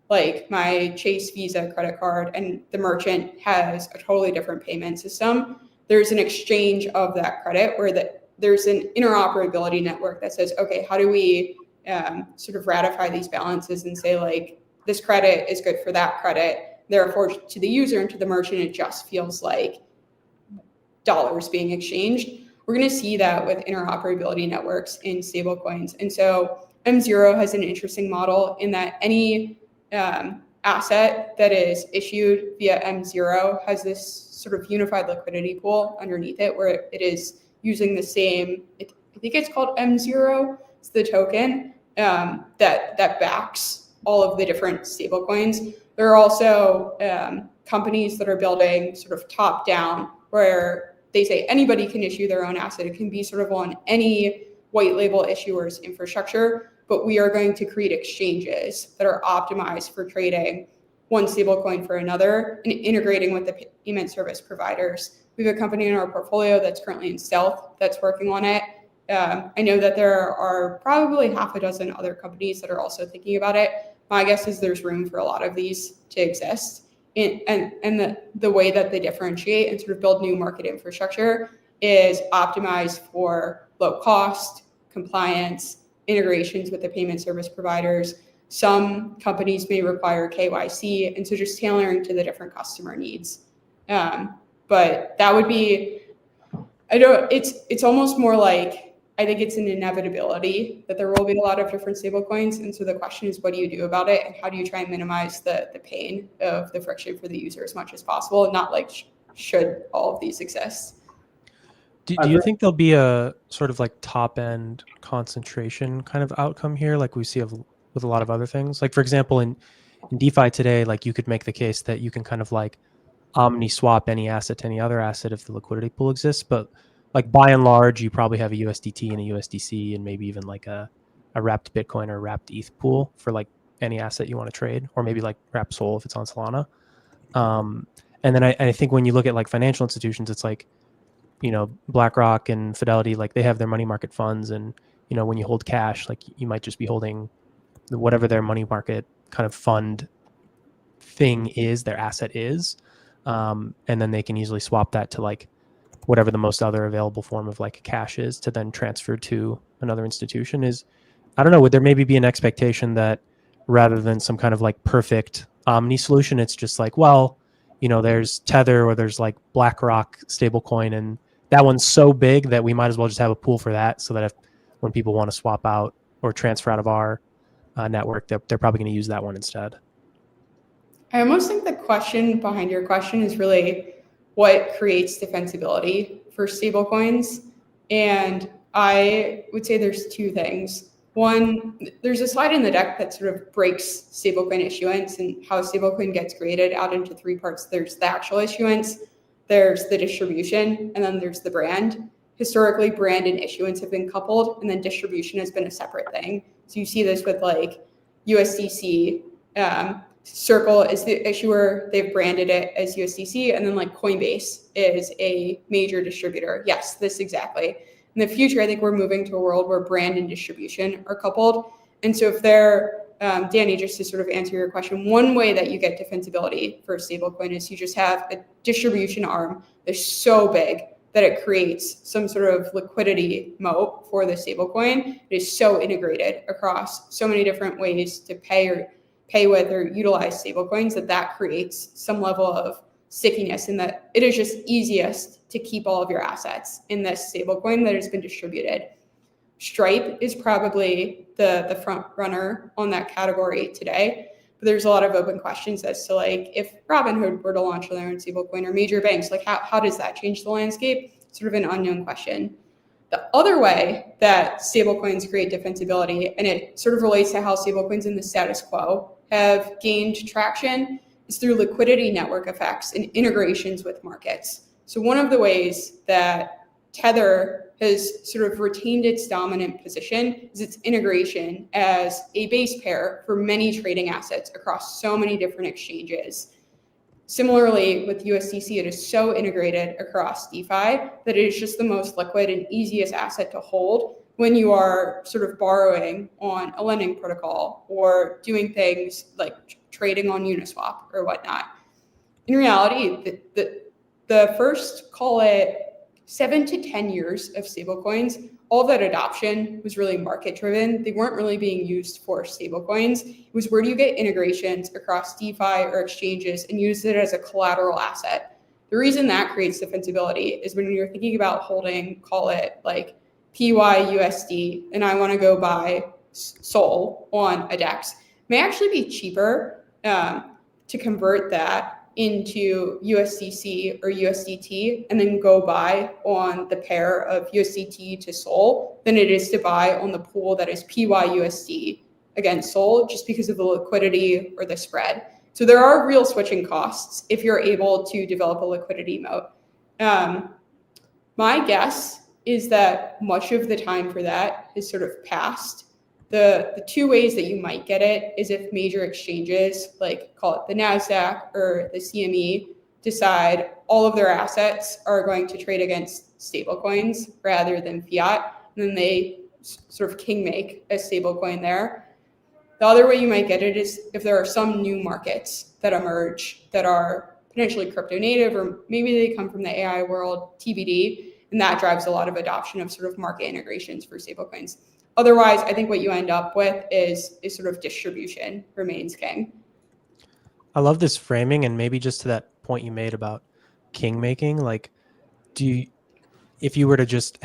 like my Chase Visa credit card and the merchant has a totally different payment system, there's an exchange of that credit where there's an interoperability network that says, okay, how do we sort of ratify these balances and say like, this credit is good for that credit. Therefore, to the user and to the merchant, it just feels like dollars being exchanged. We're going to see that with interoperability networks in stablecoins. And so M0 has an interesting model in that any asset that is issued via M0 has this sort of unified liquidity pool underneath it where it is using the same, I think it's called M0, it's the token that backs all of the different stablecoins. There are also companies that are building sort of top down where they say anybody can issue their own asset. It can be sort of on any white label issuer's infrastructure, but we are going to create exchanges that are optimized for trading one stablecoin for another and integrating with the payment service providers. We have a company in our portfolio that's currently in stealth that's working on it. I know that there are probably half a dozen other companies that are also thinking about it. My guess is there's room for a lot of these to exist. And the way that they differentiate and sort of build new market infrastructure is optimized for low cost, compliance, integrations with the payment service providers. Some companies may require KYC, and so just tailoring to the different customer needs. But that would be, it's almost more like, I think it's an inevitability that there will be a lot of different stablecoins. And so the question is, what do you do about it? And how do you try and minimize the pain of the friction for the user as much as possible? And not like, should all of these exist? Do you think there'll be a sort of like top end concentration kind of outcome here, like we see with a lot of other things? Like, for example, in DeFi today, like you could make the case that you can kind of like omni swap any asset to any other asset if the liquidity pool exists. But like by and large, you probably have a USDT and a USDC and maybe even like a wrapped Bitcoin or wrapped ETH pool for like any asset you want to trade, or maybe like wrapped Sol if it's on Solana. And then I think when you look at like financial institutions, it's like, you know, BlackRock and Fidelity, like they have their money market funds. And, you know, when you hold cash, like you might just be holding whatever their money market kind of fund thing is, their asset is. And then they can easily swap that to like whatever the most other available form of like cash is to then transfer to another institution. Is, I don't know, would there maybe be an expectation that rather than some kind of like perfect omni solution. It's just like, well, there's Tether or there's like BlackRock stablecoin, and that one's so big that we might as well just have a pool for that, so that when people want to swap out or transfer out of our network, they're probably going to use that one instead. I almost think the question behind your question is really what creates defensibility for stablecoins. And I would say there's two things. One, there's a slide in the deck that sort of breaks stablecoin issuance and how stablecoin gets graded out into three parts. There's the actual issuance, there's the distribution, and then there's the brand. Historically, brand and issuance have been coupled, and then distribution has been a separate thing. So you see this with like USDC. Circle is the issuer, they've branded it as USDC, and then like Coinbase is a major distributor. Yes, this exactly. In the future, I think we're moving to a world where brand and distribution are coupled. And so if they're, Danny, just to sort of answer your question, one way that you get defensibility for a stablecoin is you just have a distribution arm that's so big that it creates some sort of liquidity moat for the stablecoin. It is so integrated across so many different ways to pay with or utilize stablecoins that creates some level of stickiness, and that it is just easiest to keep all of your assets in this stablecoin that has been distributed. Stripe is probably the front runner on that category today, but there's a lot of open questions as to like if Robinhood were to launch their own stablecoin or major banks, like how does that change the landscape? Sort of an unknown question. The other way that stablecoins create defensibility, and it sort of relates to how stablecoins in the status quo have gained traction, is through liquidity network effects and integrations with markets. So one of the ways that Tether has sort of retained its dominant position is its integration as a base pair for many trading assets across so many different exchanges. Similarly, with USDC, it is so integrated across DeFi that it is just the most liquid and easiest asset to hold when you are sort of borrowing on a lending protocol or doing things like trading on Uniswap or whatnot. In reality, the first, call it 7 to 10 years of stablecoins, all of that adoption was really market driven. They weren't really being used for stablecoins. It was where do you get integrations across DeFi or exchanges and use it as a collateral asset. The reason that creates defensibility is when you're thinking about holding, call it like PYUSD, and I want to go buy SOL on a DEX, it may actually be cheaper to convert that into USDC or USDT and then go buy on the pair of USDT to SOL than it is to buy on the pool that is PYUSD against SOL, just because of the liquidity or the spread. So there are real switching costs if you're able to develop a liquidity moat. My guess is that much of the time for that is sort of past. The two ways that you might get it is if major exchanges, like call it the NASDAQ or the CME, decide all of their assets are going to trade against stablecoins rather than fiat, and then they sort of king make a stablecoin there. The other way you might get it is if there are some new markets that emerge that are potentially crypto native, or maybe they come from the AI world, TBD, and that drives a lot of adoption of sort of market integrations for stablecoins. Otherwise, I think what you end up with is sort of distribution remains king. I love this framing, and maybe just to that point you made about king making, like, if you were to just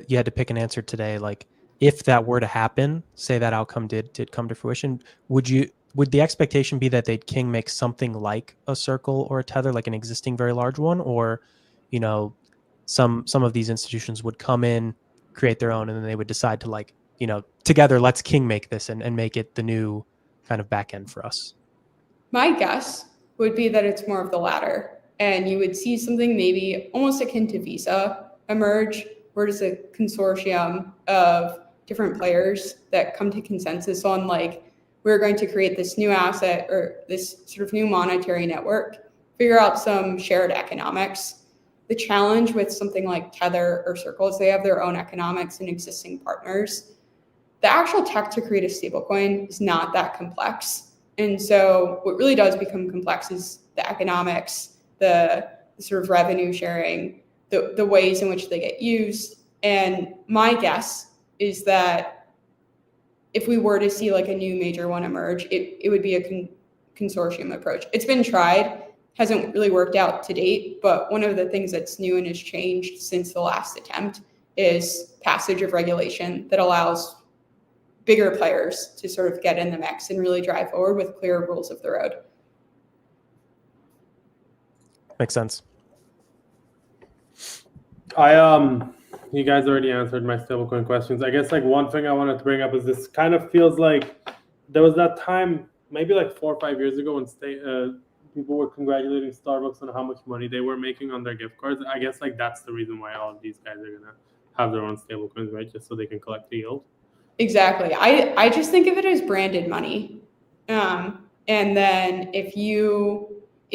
you had to pick an answer today, like if that were to happen, say that outcome did come to fruition, would the expectation be that they'd king make something like a Circle or a Tether, like an existing very large one, or, some of these institutions would come in, create their own, and then they would decide to like, together, let's king make this and make it the new kind of back end for us? My guess would be that it's more of the latter. And you would see something maybe almost akin to Visa emerge, where it's a consortium of different players that come to consensus on like, we're going to create this new asset or this sort of new monetary network, figure out some shared economics. The challenge with something like Tether or Circle is they have their own economics and existing partners. The actual tech to create a stablecoin is not that complex. And so what really does become complex is the economics, the sort of revenue sharing, the ways in which they get used. And my guess is that if we were to see like a new major one emerge, it would be a consortium approach. It's been tried, hasn't really worked out to date, but one of the things that's new and has changed since the last attempt is passage of regulation that allows bigger players to sort of get in the mix and really drive forward with clear rules of the road. Makes sense. You guys already answered my stablecoin questions. I guess like one thing I wanted to bring up is this kind of feels like there was that time maybe like 4 or 5 years ago when people were congratulating Starbucks on how much money they were making on their gift cards. I guess like that's the reason why all of these guys are gonna have their own stablecoins, right? Just so they can collect the yield. Exactly. I just think of it as branded money. And then it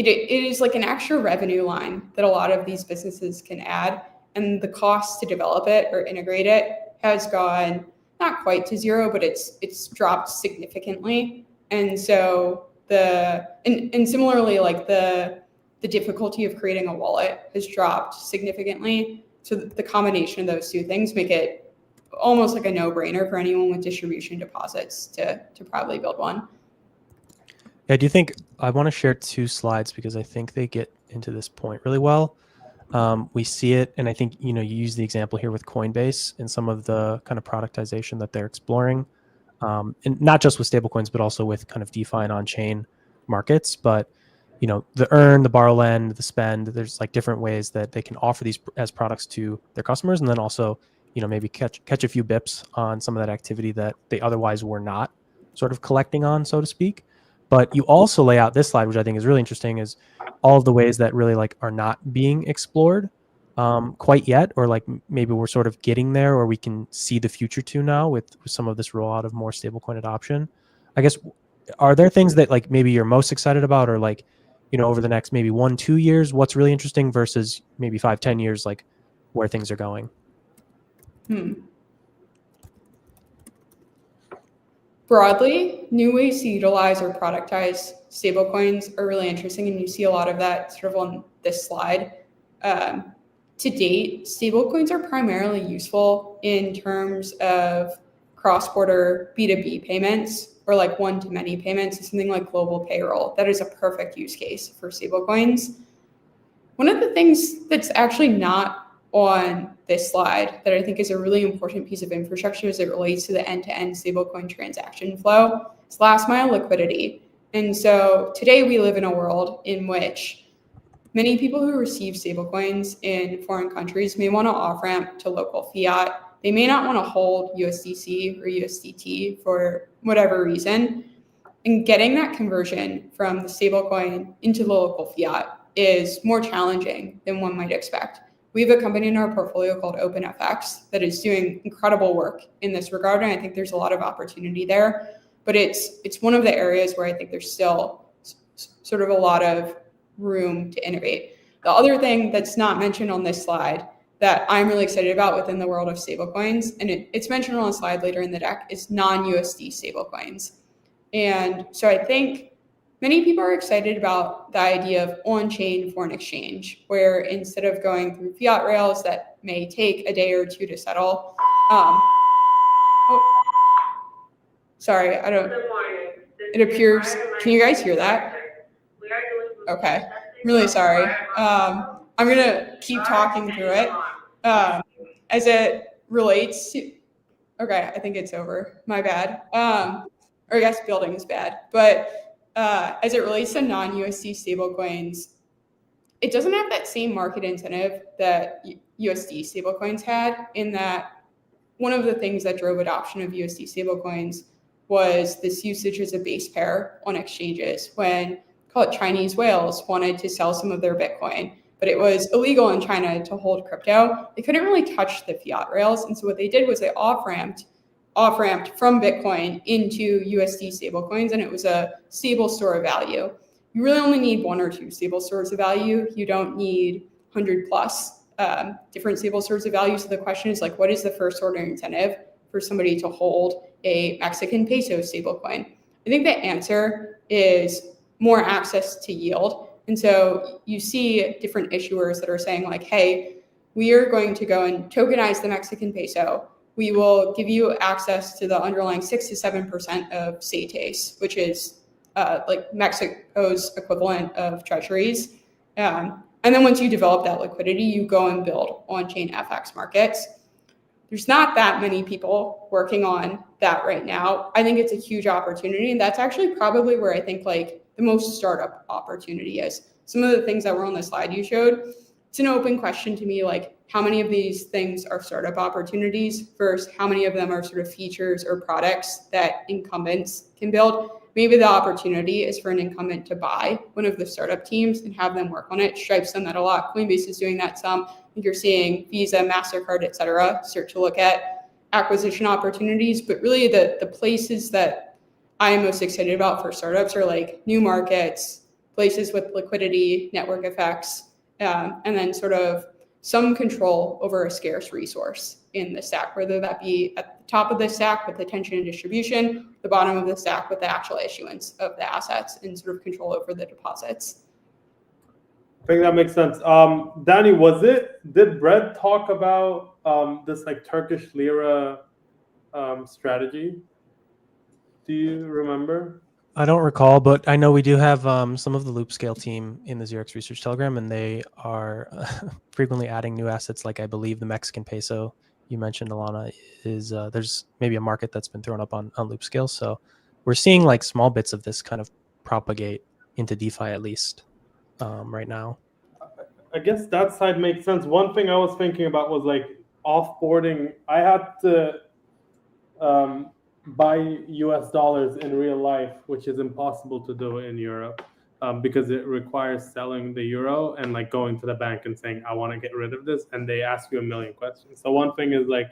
is like an extra revenue line that a lot of these businesses can add. And the cost to develop it or integrate it has gone not quite to zero, but it's dropped significantly. And so and similarly, like the difficulty of creating a wallet has dropped significantly. So the combination of those two things make it almost like a no-brainer for anyone with distribution deposits to probably build one. Yeah, do you think I want to share 2 slides because I think they get into this point really well. We see it, and I think you use the example here with Coinbase and some of the kind of productization that they're exploring, and not just with stablecoins, but also with kind of DeFi and on-chain markets. But the earn, the borrow, lend, the spend. There's like different ways that they can offer these as products to their customers, and then also maybe catch a few bips on some of that activity that they otherwise were not sort of collecting on, so to speak. But you also lay out this slide, which I think is really interesting, is all of the ways that really like are not being explored quite yet, or like maybe we're sort of getting there, or we can see the future to now with some of this rollout of more stablecoin adoption. I guess, are there things that like maybe you're most excited about, or like, over the next maybe 1-2 years, what's really interesting versus maybe 5-10 years, like where things are going? Broadly, new ways to utilize or productize stablecoins are really interesting, and you see a lot of that sort of on this slide. To date, stablecoins are primarily useful in terms of cross-border B2B payments or like one-to-many payments, something like global payroll. That is a perfect use case for stablecoins. One of the things that's actually not on this slide that I think is a really important piece of infrastructure as it relates to the end-to-end stablecoin transaction flow is last mile liquidity. And so today we live in a world in which many people who receive stablecoins in foreign countries may want to off-ramp to local fiat. They may not want to hold USDC or USDT for whatever reason. And getting that conversion from the stablecoin into the local fiat is more challenging than one might expect. We have a company in our portfolio called OpenFX that is doing incredible work in this regard, and I think there's a lot of opportunity there. But it's one of the areas where I think there's still sort of a lot of room to innovate. The other thing that's not mentioned on this slide that I'm really excited about within the world of stablecoins, and it's mentioned on a slide later in the deck, is non-USD stablecoins. And so I think many people are excited about the idea of on-chain foreign exchange, where instead of going through fiat rails that may take a day or two to settle, sorry, I don't, it appears, can you guys hear that? Okay, really sorry. I'm gonna keep talking through it. As it relates to, okay, I think it's over, my bad. Or I guess building is bad, but as it relates to non-USD stablecoins, it doesn't have that same market incentive that USD stablecoins had, in that one of the things that drove adoption of USD stablecoins was this usage as a base pair on exchanges when, call it Chinese whales, wanted to sell some of their Bitcoin, but it was illegal in China to hold crypto. They couldn't really touch the fiat rails. And so what they did was they off-ramped from Bitcoin into USD stablecoins, and it was a stable store of value. You really only need 1 or 2 stable stores of value. You don't need 100 plus different stable stores of value. So the question is, like, what is the first order incentive for somebody to hold a Mexican peso stablecoin? I think the answer is more access to yield. And so you see different issuers that are saying like, hey, we are going to go and tokenize the Mexican peso. we will give you access to the underlying 6 to 7% of CETES, which is like Mexico's equivalent of treasuries. And then once you develop that liquidity, you go and build on-chain FX markets. There's not that many people working on that right now. I think it's a huge opportunity, and that's actually probably where I think like the most startup opportunity is. Some of the things that were on the slide you showed, it's an open question to me, like how many of these things are startup opportunities versus how many of them are sort of features or products that incumbents can build. Maybe the opportunity is for an incumbent to buy one of the startup teams and have them work on it. Stripe's done that a lot. Coinbase is doing that some. I think you're seeing Visa, MasterCard, et cetera, start to look at acquisition opportunities. But really the places that I am most excited about for startups are like new markets, places with liquidity, network effects, and then sort of some control over a scarce resource in the stack, whether that be at the top of the stack with attention and distribution, the bottom of the stack with the actual issuance of the assets and sort of control over the deposits. I think that makes sense. Danny, did Brett talk about this like Turkish lira strategy? Do you remember? I don't recall, but I know we do have some of the Loop Scale team in the 0xResearch Telegram, and they are frequently adding new assets. Like I believe the Mexican peso you mentioned, ALANA, is there's maybe a market that's been thrown up on Loop Scale. So we're seeing like small bits of this kind of propagate into DeFi at least right now. I guess that side makes sense. One thing I was thinking about was like offboarding. I had to buy US dollars in real life, which is impossible to do in Europe because it requires selling the euro and like going to the bank and saying, I want to get rid of this. And they ask you a million questions. So one thing is like,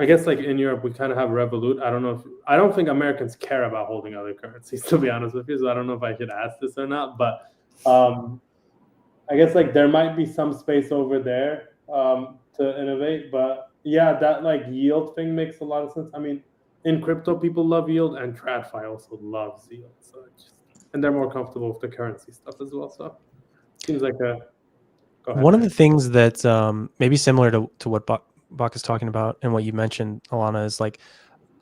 I guess like in Europe, we kind of have Revolut. I don't think Americans care about holding other currencies, to be honest with you. So I don't know if I should ask this or not, but I guess like there might be some space over there to innovate, but yeah, that like yield thing makes a lot of sense. I mean, in crypto, people love yield, and TradFi also loves yield. So and they're more comfortable with the currency stuff as well. So seems like a. Go ahead. One of the things that maybe similar to what Bach is talking about and what you mentioned, ALANA, is like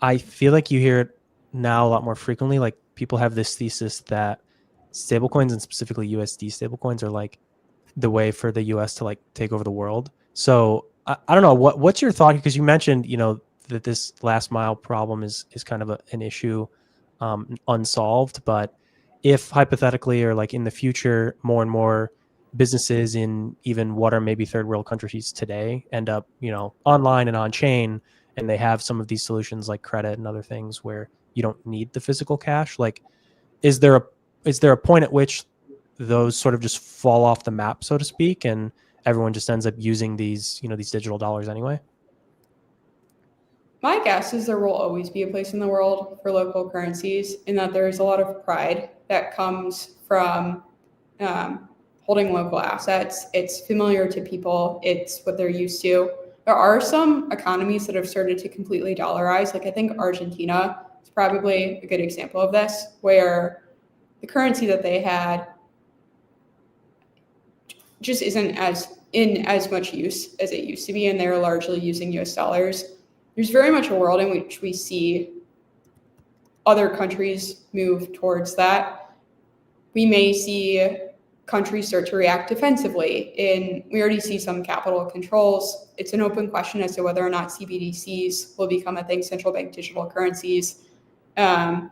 I feel like you hear it now a lot more frequently. Like people have this thesis that stablecoins and specifically USD stablecoins are like the way for the US to like take over the world. So I don't know what's your thought, because you mentioned that this last mile problem is kind of an issue unsolved, but if hypothetically or like in the future more and more businesses in even what are maybe third world countries today end up online and on chain, and they have some of these solutions like credit and other things where you don't need the physical cash, like is there a point at which those sort of just fall off the map, so to speak, and everyone just ends up using these these digital dollars anyway? My guess is there will always be a place in the world for local currencies, in that there's a lot of pride that comes from holding local assets. It's familiar to people. It's what they're used to. There are some economies that have started to completely dollarize. Like I think Argentina is probably a good example of this, where the currency that they had just isn't as much use as it used to be, and they're largely using US dollars. There's very much a world in which we see other countries move towards that. We may see countries start to react defensively. We already see some capital controls. It's an open question as to whether or not CBDCs will become a thing, central bank digital currencies. One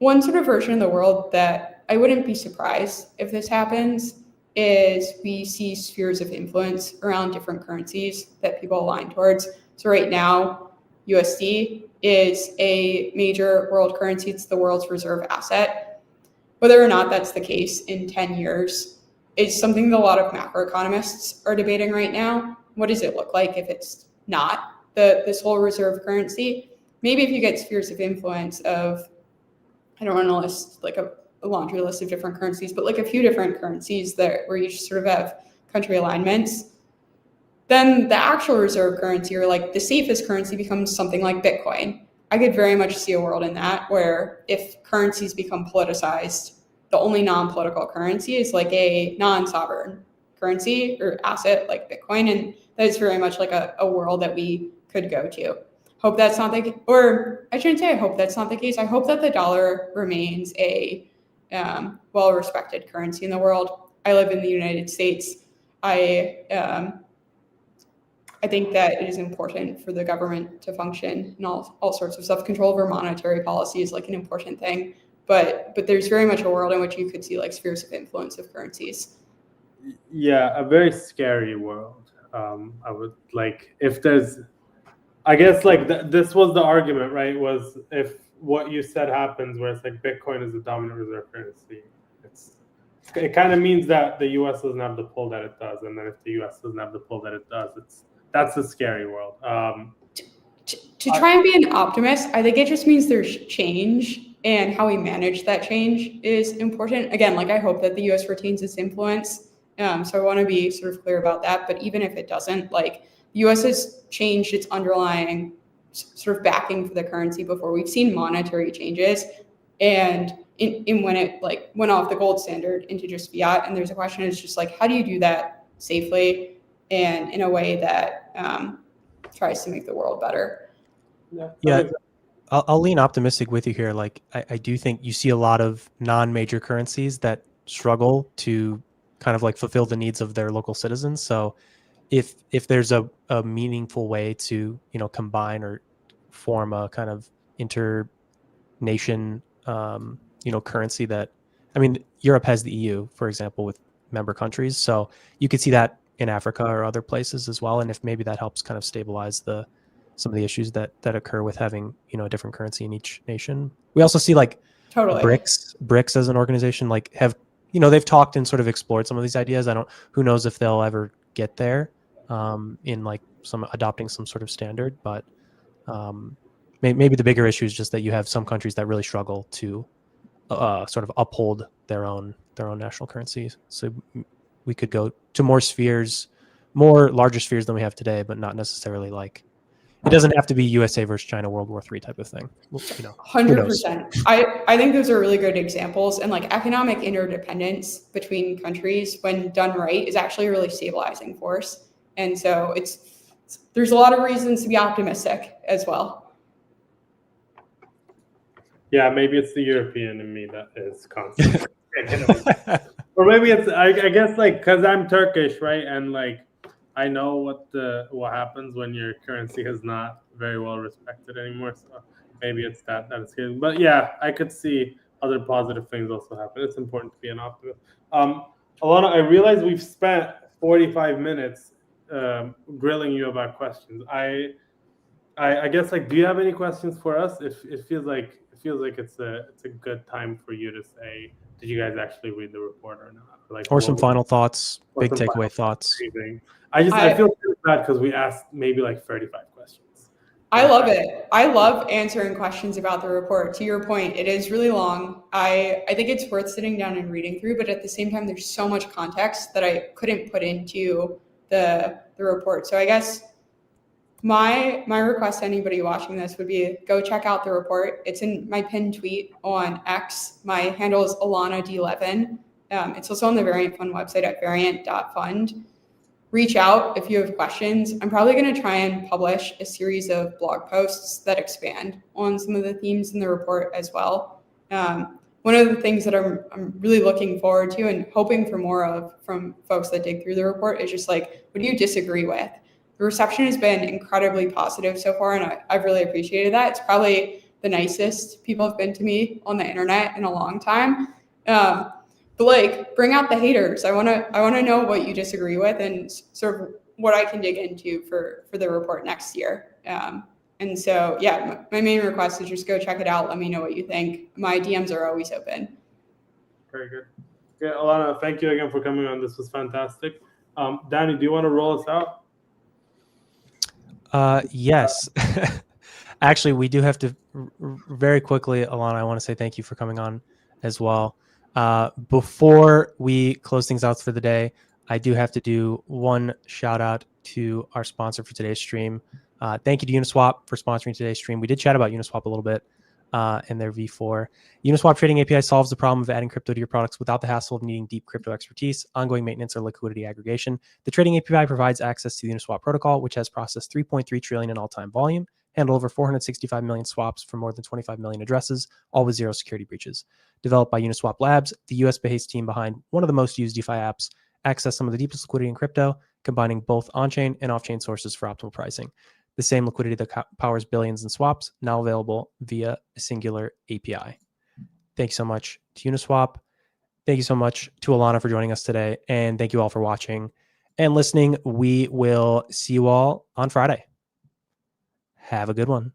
sort of version of the world that I wouldn't be surprised if this happens is we see spheres of influence around different currencies that people align towards. So right now, USD is a major world currency. It's the world's reserve asset. Whether or not that's the case in 10 years is something that a lot of macroeconomists are debating right now. What does it look like if it's not the sole reserve currency? Maybe if you get spheres of influence of, I don't want to list like a laundry list of different currencies, but like a few different currencies where you just sort of have country alignments, then the actual reserve currency, or like the safest currency, becomes something like Bitcoin. I could very much see a world in that where if currencies become politicized, the only non-political currency is like a non-sovereign currency or asset like Bitcoin. And that is very much like a world that we could go to. Hope that's not the, or I shouldn't say I hope that's not the case. I hope that the dollar remains a well-respected currency in the world. I live in the United States. I think that it is important for the government to function and all sorts of stuff. Control over monetary policy is like an important thing, but there's very much a world in which you could see like spheres of influence of currencies. Yeah, a very scary world. I would like if there's, I guess like this was the argument, right? Was if what you said happens, where it's like Bitcoin is the dominant reserve currency, it kind of means that the U.S. doesn't have the pull that it does, and then if the U.S. doesn't have the pull that it does, that's a scary world. To try and be an optimist, I think it just means there's change, and how we manage that change is important. Again, like I hope that the U.S. retains its influence, so I want to be sort of clear about that. But even if it doesn't, like the U.S. has changed its underlying sort of backing for the currency before. We've seen monetary changes, and in when it like went off the gold standard into just fiat, and there's a question is just like how do you do that safely and in a way that tries to make the world better. Yeah, I'll lean optimistic with you here. Like I do think you see a lot of non-major currencies that struggle to kind of like fulfill the needs of their local citizens. So if there's a meaningful way to, you know, combine or form a kind of inter-nation you know, currency that, I mean, Europe has the EU, for example, with member countries. So you could see that in Africa or other places as well. And if maybe that helps kind of stabilize some of the issues that occur with having, you know, a different currency in each nation. We also see like Totally. BRICS as an organization, like have, you know, they've talked and sort of explored some of these ideas. Who knows if they'll ever get there in like adopting some sort of standard, but maybe the bigger issue is just that you have some countries that really struggle to sort of uphold their own national currencies. So we could go to more larger spheres than we have today, but not necessarily like, it doesn't have to be USA versus China World War III type of thing. You know, 100%. I think those are really good examples, and like economic interdependence between countries, when done right, is actually a really stabilizing force. And so there's a lot of reasons to be optimistic as well. Yeah, maybe it's the European in me that is constant. Or maybe it's I guess like because I'm Turkish, right? And like I know what happens when your currency is not very well respected anymore. So maybe it's that is good. But yeah, I could see other positive things also happen. It's important to be an optimist. Alana, I realize we've spent 45 minutes grilling you about questions. I guess like, do you have any questions for us? It feels like it's a good time for you to say, did you guys actually read the report or not? Like, or some final thoughts, big takeaway thoughts. I feel really bad because we asked maybe like 35 questions. I love it. I love answering questions about the report. To your point, it is really long. I think it's worth sitting down and reading through, but at the same time, there's so much context that I couldn't put into the report. So I guess my request to anybody watching this would be go check out the report. It's in my pinned tweet on X. My handle is ALANAD11. It's also on the Variant Fund website at variant.fund. Reach out if you have questions. I'm probably going to try and publish a series of blog posts that expand on some of the themes in the report as well. One of the things that I'm really looking forward to and hoping for more of from folks that dig through the report is just like, what do you disagree with? The reception has been incredibly positive so far, and I've really appreciated that. It's probably the nicest people have been to me on the internet in a long time. But like, bring out the haters. I want to know what you disagree with and sort of what I can dig into for the report next year. And so, yeah, my main request is just go check it out. Let me know what you think. My DMs are always open. Very good. Yeah, Alana, thank you again for coming on. This was fantastic. Danny, do you want to roll us out? Yes. Actually, we do have to very quickly, Alana, I want to say thank you for coming on as well. Before we close things out for the day, I do have to do one shout out to our sponsor for today's stream. Thank you to Uniswap for sponsoring today's stream. We did chat about Uniswap a little bit and their V4. Uniswap Trading API solves the problem of adding crypto to your products without the hassle of needing deep crypto expertise, ongoing maintenance, or liquidity aggregation. The trading API provides access to the Uniswap protocol, which has processed 3.3 trillion in all-time volume, handled over 465 million swaps for more than 25 million addresses, all with zero security breaches. Developed by Uniswap Labs, the US-based team behind one of the most used DeFi apps, access some of the deepest liquidity in crypto, combining both on-chain and off-chain sources for optimal pricing. The same liquidity that powers billions in swaps, now available via a singular API. Thank you so much to Uniswap. Thank you so much to ALANA for joining us today. And thank you all for watching and listening. We will see you all on Friday. Have a good one.